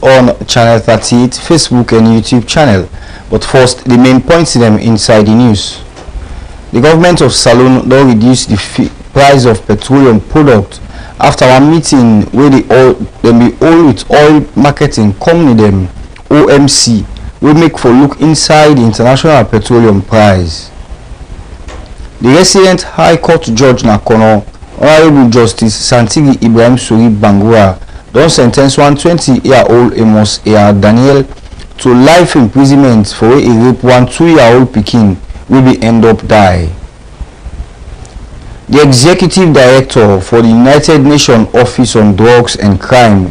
on Channel 38 Facebook and YouTube channel. But first, the main points them inside the news. The government of Salone don't reduce the price of petroleum product after a meeting where they be all with oil marketing company them OMC will make for look inside the international petroleum price. The resident High Court Judge Nakono, Honorable Justice Santigi Ibrahim Suri Bangura, don sentence one 20-year-old Amos A. Daniel to life imprisonment for a rape one 2-year-old pikin will be end up die. The executive director for the United Nations Office on Drugs and Crime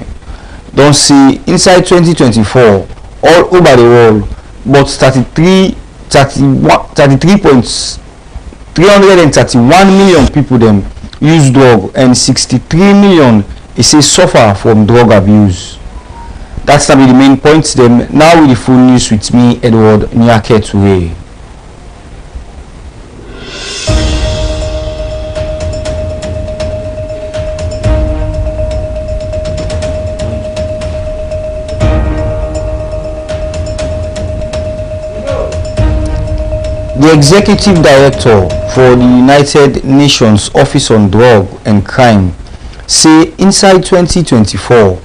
don say inside 2024 all over the world but 331 million people them use drug and 63 million is say suffer from drug abuse. That's the main points them. Now with the full news with me, Edward Nyake Toure. The executive director for the United Nations Office on Drug and Crime say inside 2024 all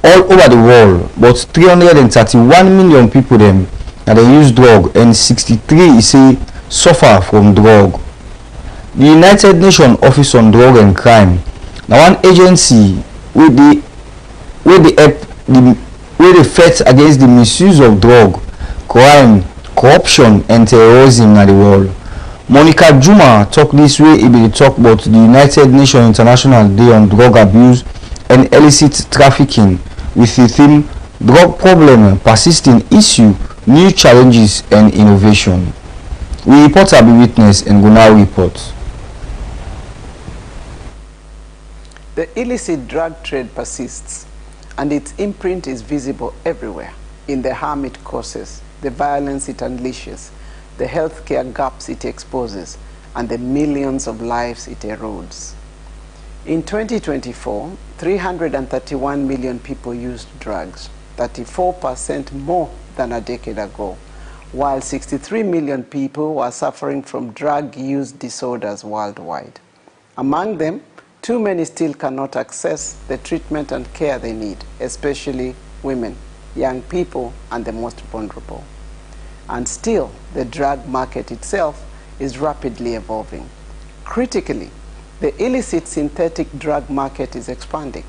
over the world but 331 million people them that they use drug and 63 say suffer from drug. The United Nations Office on Drug and Crime now one agency where they fight against the misuse of drug, crime, corruption and terrorism in the world. Monica Juma talk this way. He will talk about the United Nations International Day on Drug Abuse and Illicit Trafficking with the theme Drug Problem, Persisting Issue, New Challenges and Innovation. We report will be witness and go now report. The illicit drug trade persists and its imprint is visible everywhere in the harm it causes, the violence it unleashes, the healthcare gaps it exposes, and the millions of lives it erodes. In 2024, 331 million people used drugs, 34% more than a decade ago, while 63 million people were suffering from drug use disorders worldwide. Among them, too many still cannot access the treatment and care they need, especially women, young people, and the most vulnerable. And still, the drug market itself is rapidly evolving. Critically, the illicit synthetic drug market is expanding,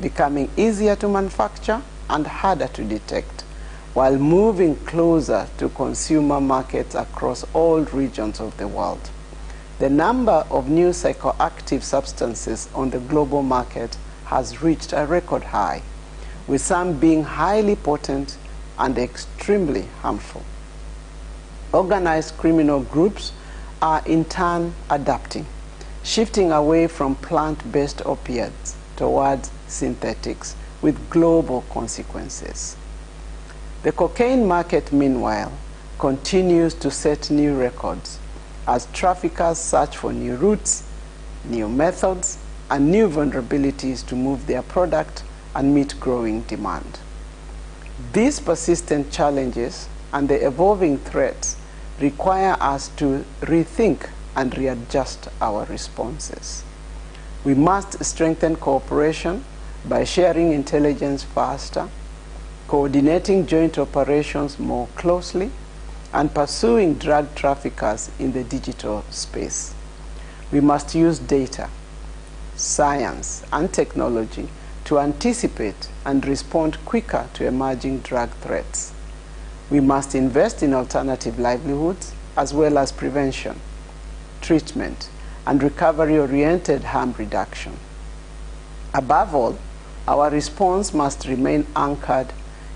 becoming easier to manufacture and harder to detect, while moving closer to consumer markets across all regions of the world. The number of new psychoactive substances on the global market has reached a record high, with some being highly potent and extremely harmful. Organized criminal groups are in turn adapting, shifting away from plant-based opiates towards synthetics with global consequences. The cocaine market, meanwhile, continues to set new records as traffickers search for new routes, new methods, and new vulnerabilities to move their product and meet growing demand. These persistent challenges and the evolving threats require us to rethink and readjust our responses. We must strengthen cooperation by sharing intelligence faster, coordinating joint operations more closely, and pursuing drug traffickers in the digital space. We must use data, science, and technology to anticipate and respond quicker to emerging drug threats. We must invest in alternative livelihoods as well as prevention, treatment, and recovery-oriented harm reduction. Above all, our response must remain anchored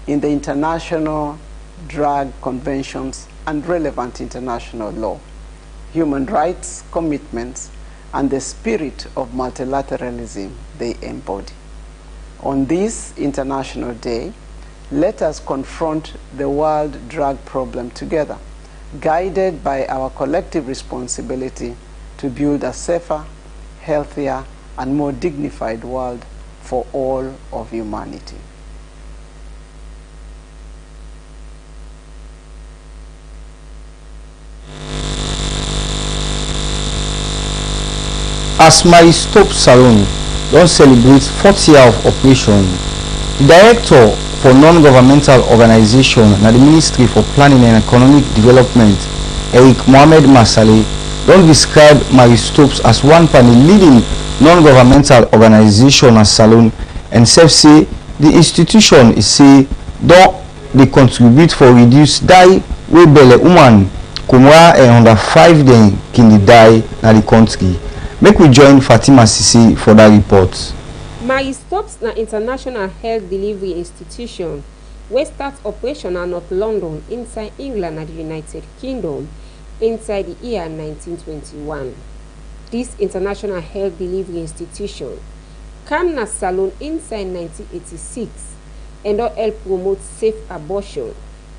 in the international drug conventions and relevant international law, human rights commitments, and the spirit of multilateralism they embody. On this International Day, let us confront the world drug problem together, guided by our collective responsibility to build a safer, healthier, and more dignified world for all of humanity. As my stop salon don celebrate 40 years of operation, the director for non-governmental organisation na the Ministry for Planning and Economic Development, Eric Mohamed Masale, don describe Maristops as one of the leading non-governmental organisation as salon, and say the institution is say don dey contribute for reduce die wey belle woman kumra and under 5 dem kin dey die na the country. Make we join Fatima Sisi for that report. Maristops na international health delivery institution wey start operation na North London inside England and the United Kingdom inside the year 1921. This international health delivery institution come na salon inside 1986 and don help promote safe abortion,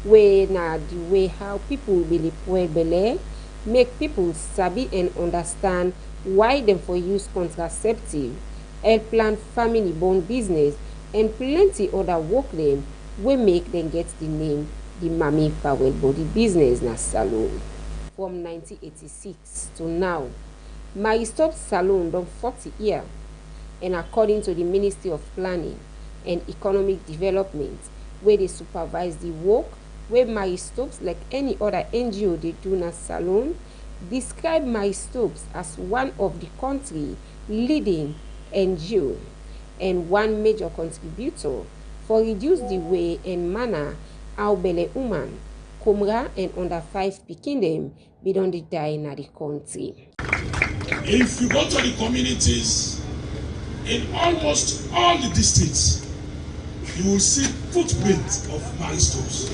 wey na the way how people really well belle, make people sabi and understand why dem for use contraceptive, help plan family born business, and plenty other work dem wey make dem get the name the Mami Farewell Body Business na salon. From 1986 to now, Maristops salon don 40 years, and according to the Ministry of Planning and Economic Development, where they supervise the work where Maristops, like any other NGO, they do na salon, describe Maristops as one of the country leading NGO and one major contributor for reduce the way and manner how belle woman, kumra and under 5 pikin dem be don dey die in the country. If you go to the communities in almost all the districts, you will see footprints of Maristops.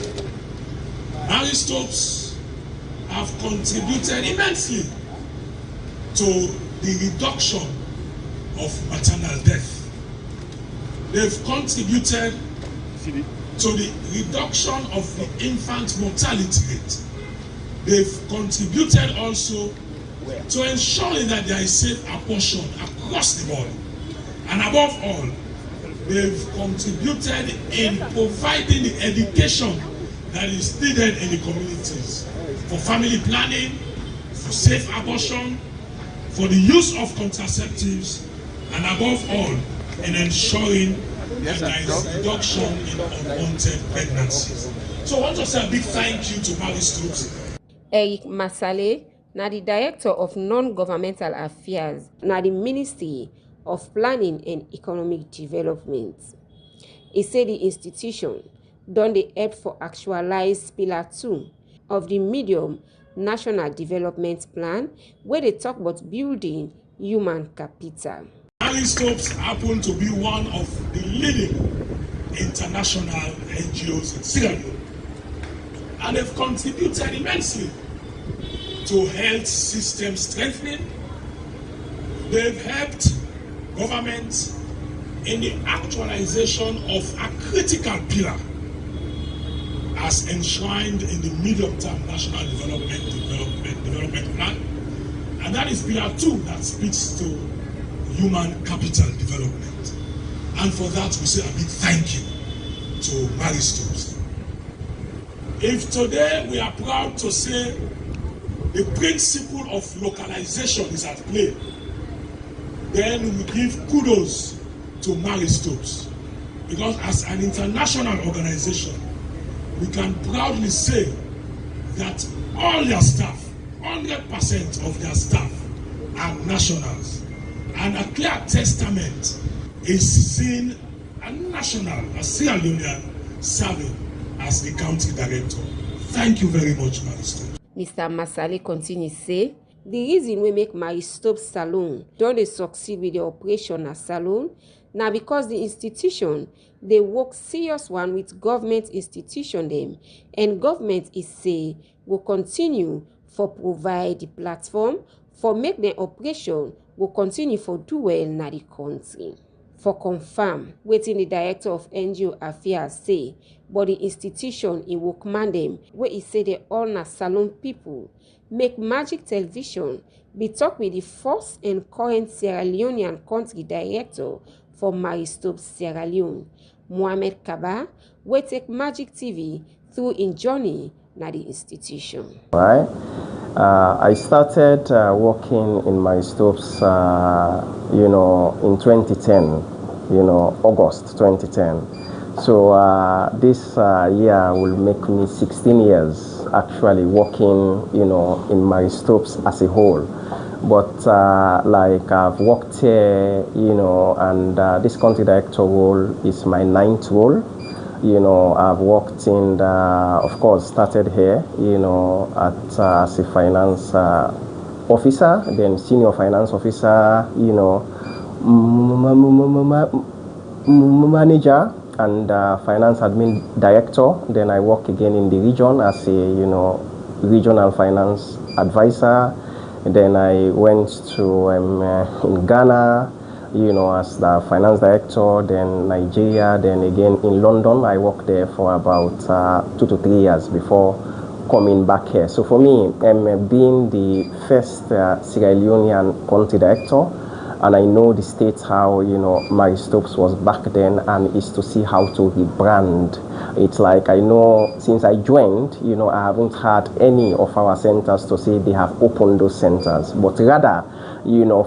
Maristops have contributed immensely to the reduction of maternal death. They've contributed to the reduction of the infant mortality rate. They've contributed also to ensuring that there is safe abortion across the board. And above all, they've contributed in providing the education that is needed in the communities for family planning, for safe abortion, for the use of contraceptives, and above all, in ensuring that there is reduction in unwanted pregnancies. So I want to say a big thank you to Maristops. Eric Masale, na the Director of Non-Governmental Affairs, na the Ministry of Planning and Economic Development. He said the institution don dey help for actualize Pillar 2 of the Medium National Development Plan, where they talk about building human capital. Maristops happen to be one of the leading international NGOs in Sierra Leone, and they've contributed immensely to health system strengthening. They've helped government in the actualization of a critical pillar as enshrined in the medium-term national development plan, and that is Pillar 2 that speaks to human capital development. And for that we say a big thank you to Maristops. If today we are proud to say the principle of localization is at play, then we give kudos to Maristops, because as an international organization, we can proudly say that all their staff, 100% of their staff are nationals, and a clear testament is seen a national, a Sierra Leonean, serving as the country director. Thank you very much, Maristops. Mr. Masale continues say, the reason we make Maristops salon don dey succeed with the operation as salon na because the institution they work serious one with government institution them, and government is say will continue for provide the platform for make the operation will continue for do well na the country. For confirm, waiting the Director of NGO Affairs say, but the institution in will command them, where he say they all na salon people, make Magic Television be talk with the first and current Sierra Leonean country director for Maristops Sierra Leone, Mohamed Kaba, will take Magic TV through in journey na the institution. Right? I started working in my stoves, in 2010, August 2010. So this year will make me 16 years actually working, in my stoves as a whole. But like I've worked here, and this country director role is my 9th role. I've worked in, of course, started here, as a finance officer, then senior finance officer, manager, and finance admin director. Then I work again in the region as a, regional finance advisor. Then I went to in Ghana, as the finance director, then Nigeria, then again in London. I worked there for about 2 to 3 years before coming back here. So for me, being the first Sierra Leonean country director, and I know the state how, Mary Stopes was back then, and is to see how to rebrand. It's like I know since I joined, I haven't had any of our centers to say they have opened those centers, but rather,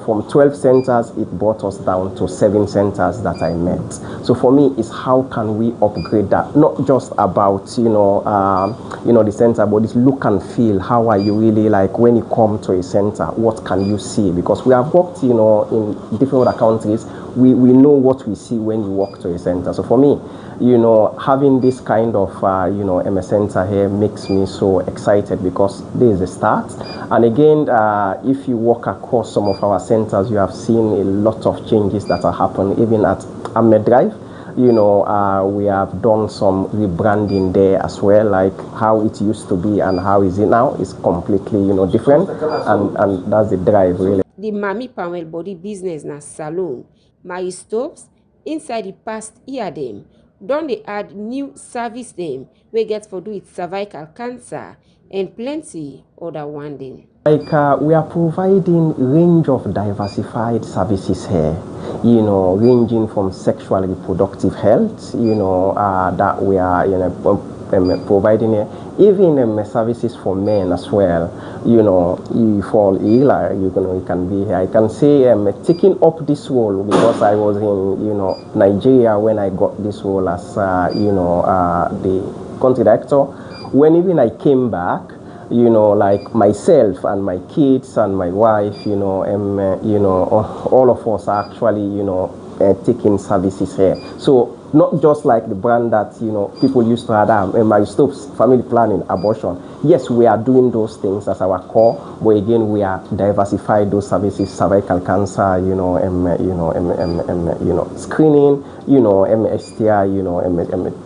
from 12 centers, it brought us down to 7 centers that I met. So for me, it's how can we upgrade that? Not just about, the center, but it's look and feel. How are you really like when you come to a center? What can you see? Because we have worked, in different other countries. We know what we see when you walk to a center. So for me, having this kind of, MS center here makes me so excited because this is a start. And again, if you walk across some of our centers, you have seen a lot of changes that are happening, even at Ahmed Drive. We have done some rebranding there as well, like how it used to be and how is it now is completely, different. And that's the drive, really. The Mami Panwell body business na salon, my stoves inside the past year them. Don they add new service them we get for do with cervical cancer and plenty other one them. Like we are providing range of diversified services here, ranging from sexual and reproductive health, that we are providing here, even services for men as well. You fall ill, you can be here. I can say taking up this role because I was in Nigeria when I got this role as the country director. When even I came back, like myself and my kids and my wife, all of us are actually, taking services here. So not just like the brand that, people used to have, my stops, family planning, abortion. Yes, we are doing those things as our core, but again, we are diversified those services, cervical cancer, screening, STI,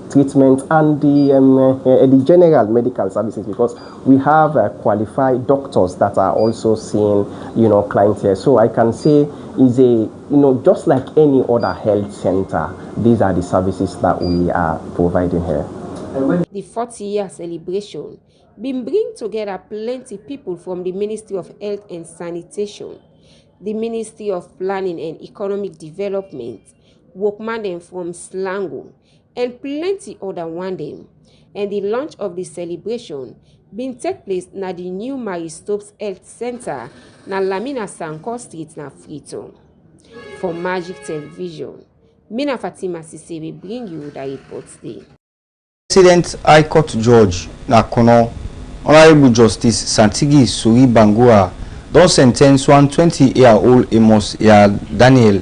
treatment, and the general medical services, because we have qualified doctors that are also seeing, clients here. So I can say is a, just like any other health center, these are the services that we are providing here. The 40-year celebration been bring together plenty people from the Ministry of Health and Sanitation, the Ministry of Planning and Economic Development, workman them from Slango, and plenty other one them. And the launch of the celebration been take place na the new Mary Stopes Health Center na Lamina Sanko Street na Frito. For Magic Television, Mina Fatima Sise will bring you the report today. President High Court Judge Nakono, Honorable Justice Santigi Suri Bangura, don sentence one 20-year-old Amos Daniel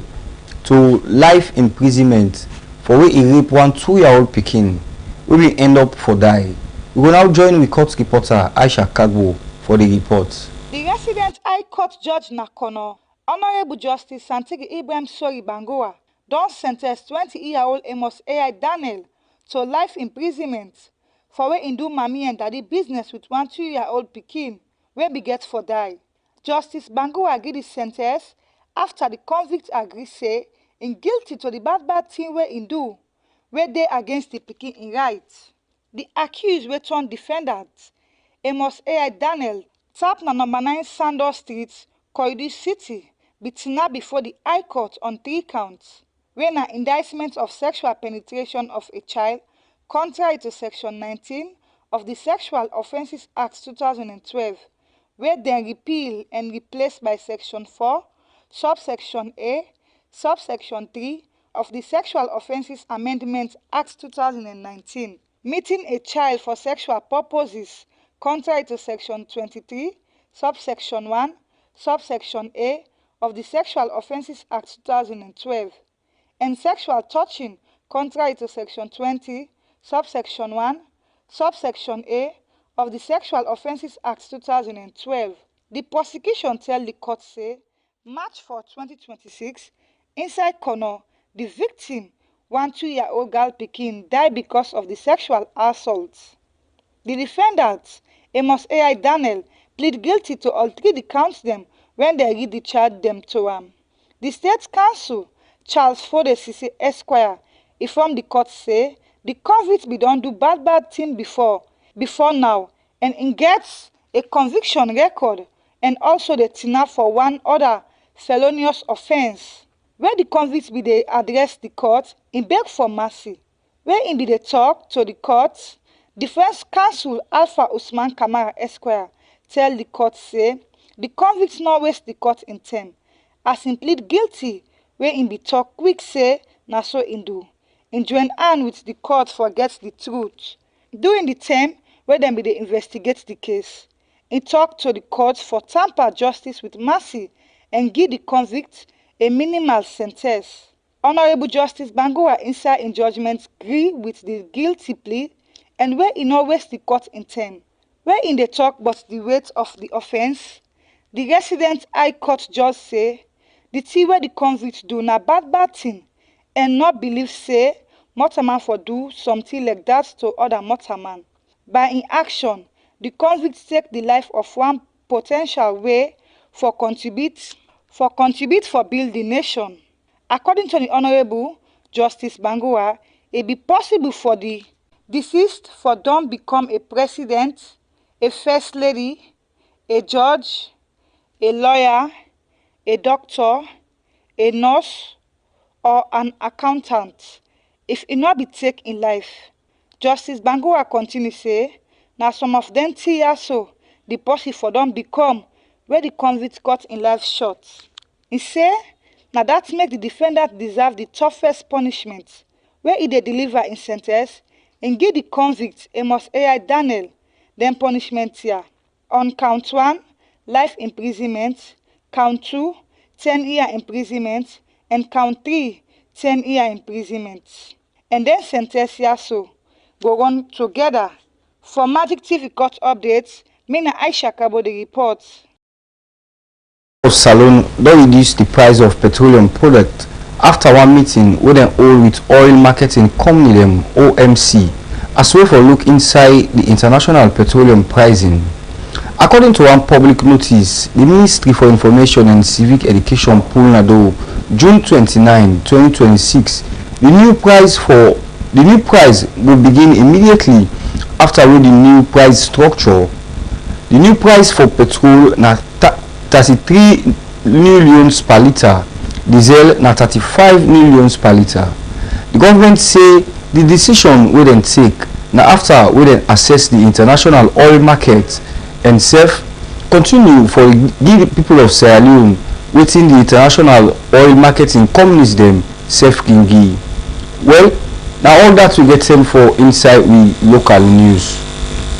to life imprisonment for where he rape one 2-year-old pikin, we will end up for die. We will now join with court reporter Aisha Kagbo for the report. The resident High Court Judge Nakono, Honorable Justice Santigi Suri Bangura, don sentence 20-year-old Amos Daniel to life imprisonment for where do mommy and daddy business with one 2-year-old pikin where be get for die. Justice Bangura give the sentence after the convict agree say in guilty to the bad thing where in do where they against the pikin in right. The accused were turn defendant Amos Daniel tap na number 9 Sandor Street, Koidu City, bitina before the High Court on 3 counts. When an indictment of sexual penetration of a child, contrary to Section 19 of the Sexual Offences Act 2012, wey dem repeal and replace by Section 4, Subsection A, Subsection 3 of the Sexual Offences Amendment Act 2019, meeting a child for sexual purposes contrary to Section 23, Subsection 1, Subsection A of the Sexual Offences Act 2012, and sexual touching contrary to Section 20, Subsection 1, Subsection A of the Sexual Offences Act 2012. The prosecution tell the court say, March 4, 2026, inside Kono, the victim, one 2-year-old girl pikin, died because of the sexual assault. The defendant, Amos A.I. Daniel, plead guilty to all 3 the counts them when they read the charge them to him. The State Counsel, Charles Fode Sisi Esquire, informed the court say the convict be don do bad thing before now, and he gets a conviction record and also the tina for one other felonious offense. Where the convict be they address the court, he beg for mercy. Where he be they talk to the court, Defense Counsel Alpha Usman Kamara Esquire tell the court say the convict not waste the court in time, as he plead guilty where he be talk quick say na so he do. He join hand with the court for get the truth. During the time where them be they investigate the case, he talk to the court for tamper justice with mercy and give the convict a minimal sentence. Honorable Justice Bangura inside in judgment agree with the guilty plea and where he no waste the court in time. Where in the talk but the weight of the offense, the resident High Court judge say the thing where the convict do na bad thing and not believe say Motorman for do something like that to other Motorman. By in action, the convict take the life of one potential way for contribute for build the nation. According to the Honorable Justice Bangura, it be possible for the deceased for don't become a president, a first lady, a judge, a lawyer, a doctor, a nurse, or an accountant if it not be take in life. Justice Bangura continue say, now some of them tea so the possible for don't become where the convict got in life short. He say, now that make the defendant deserve the toughest punishment where he dey deliver in sentence and give the convict Amos A.I. Daniel then punishment here. On count 1, life imprisonment, count 2, 10-year imprisonment, and count 3, 10-year imprisonment. And then sentence here so go on together. For Magic TV Court updates, Mina Aisha Kabo the report. Salon don't reduce the price of petroleum product after one meeting with an hold with oil marketing company them OMC as well for look inside the international petroleum pricing. According to one public notice, the Ministry for Information and Civic Education Pulnado June 29, 2026, the new price will begin immediately after the new price structure. The new price for petrol na 33 millions per litre, diesel na 35 millions per litre. The government say the decision will then take now after we then assess the international oil market and continue for give people of Sierra Leone within the international oil marketing companies them kingi. Well, now all that we get them for inside the local news.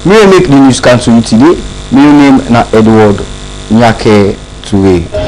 Me make the news come to you today. My name na Edward Nyake Toure.